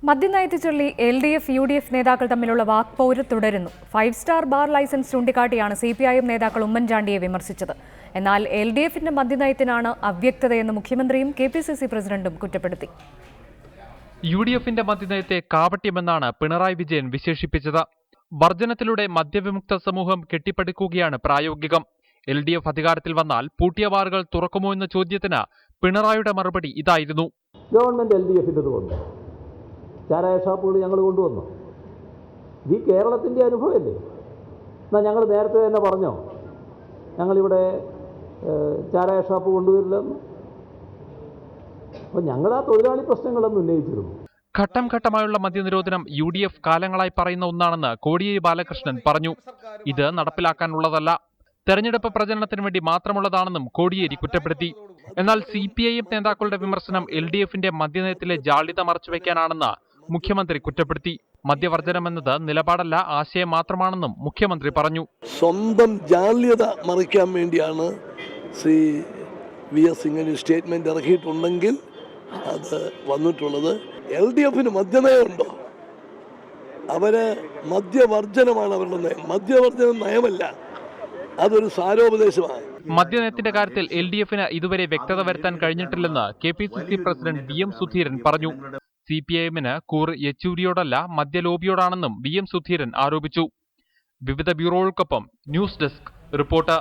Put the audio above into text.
മദ്യനയത്തെ ചൊല്ലി LDF, UDF നേതാക്കൾ തമ്മിലുള്ള വാക്പോര് തുടരുന്നു. 5 സ്റ്റാർ ബാർ ലൈസൻസ് ചൂണ്ടിക്കാട്ടിയാണ് CPIM നേതാക്കൾ ഉമ്മൻചാണ്ടിയെ വിമർശിച്ചത്. എന്നാൽ LDFന്റെ മദ്യനയത്തിനാണ് അവ്യക്തതയെന്ന് മുഖ്യമന്ത്രിയും KPCC പ്രസിഡന്റും കുറ്റപ്പെടുത്തി. UDFന്റെ മദ്യനയത്തെ കാപട്യമെന്നാണ് പിണറായി വിജയൻ വിശേഷിപ്പിച്ചത്. വർജനത്തിലൂടെ മദ്യവിമുക്ത സമൂഹം കെട്ടിപ്പടുക്കുകയാണ് പ്രായോഗികം. LDF അധികാരത്തിൽ വന്നാൽ പൂട്ടിയ ബാറുകൾ തുറക്കുമോ എന്ന ചോദ്യത്തിന് പിണറായിയുടെ മറുപടി ഇതായിരുന്നു. ഗവൺമെന്റ് LDFന്റെ കൊണ്ട് ചാരായ ഷാപ്പുകൾ ഞങ്ങൾ കൊണ്ടുവന്നു. ഈ കേരളത്തിൻ്റെ അനുഭവമല്ലേ? എന്നാൽ ഞങ്ങൾ നേരത്തെ തന്നെ പറഞ്ഞോ ഞങ്ങളിവിടെ ചാരായ ഷാപ്പ് കൊണ്ടുവരില്ലെന്ന്? അപ്പോൾ ഞങ്ങൾ ആ തൊഴിലാളി പ്രശ്നങ്ങളൊന്നും ഉന്നയിച്ചിരുന്നു. ഘട്ടം ഘട്ടമായുള്ള മദ്യനിരോധനം UDF കാലങ്ങളായി പറയുന്ന ഒന്നാണെന്ന് കോടിയേരി ബാലകൃഷ്ണൻ പറഞ്ഞു. ഇത് നടപ്പിലാക്കാനുള്ളതല്ല, തെരഞ്ഞെടുപ്പ് പ്രചരണത്തിന് വേണ്ടി മാത്രമുള്ളതാണെന്നും കോടിയേരി കുറ്റപ്പെടുത്തി. എന്നാൽ CPIM നേതാക്കളുടെ വിമർശനം LDFന്റെ മദ്യനയത്തിലെ ജാള്യത മറച്ചുവെക്കാനാണെന്ന് മുഖ്യമന്ത്രി കുറ്റപ്പെടുത്തി. മദ്യവർജനമെന്നത് നിലപാടല്ല, ആശയം മാത്രമാണെന്നും മുഖ്യമന്ത്രി പറഞ്ഞു. സ്വന്തം ജാള്യത മറിക്കാൻ വേണ്ടിയാണ് ശ്രീ VS ഇങ്ങനെ സ്റ്റേറ്റ്മെന്റ് ഇറക്കിയിട്ടുണ്ടെങ്കിൽ അത് വന്നിട്ടുള്ളത്. LDFന് മദ്യനയമുണ്ടോ? അവര് മദ്യവർജനമാണ് അവരുടെ നയം. മദ്യവർജന നയമല്ല, അതൊരു സാരോപദേശമാണ്. മദ്യനയത്തിന്റെ കാര്യത്തിൽ LDFന് ഇതുവരെ വ്യക്തത വരുത്താൻ കഴിഞ്ഞിട്ടില്ലെന്ന് KPCC പ്രസിഡന്റ് VM സുധീരൻ പറഞ്ഞു. CPIMന് കൂറ് യെച്ചൂരിയോടല്ല മദ്യലോബിയോടാണെന്നും VM സുധീരൻ ആരോപിച്ചു. വിവിധ ബ്യൂറോകൾക്കൊപ്പം ന്യൂസ് ഡെസ്ക് റിപ്പോർട്ട്.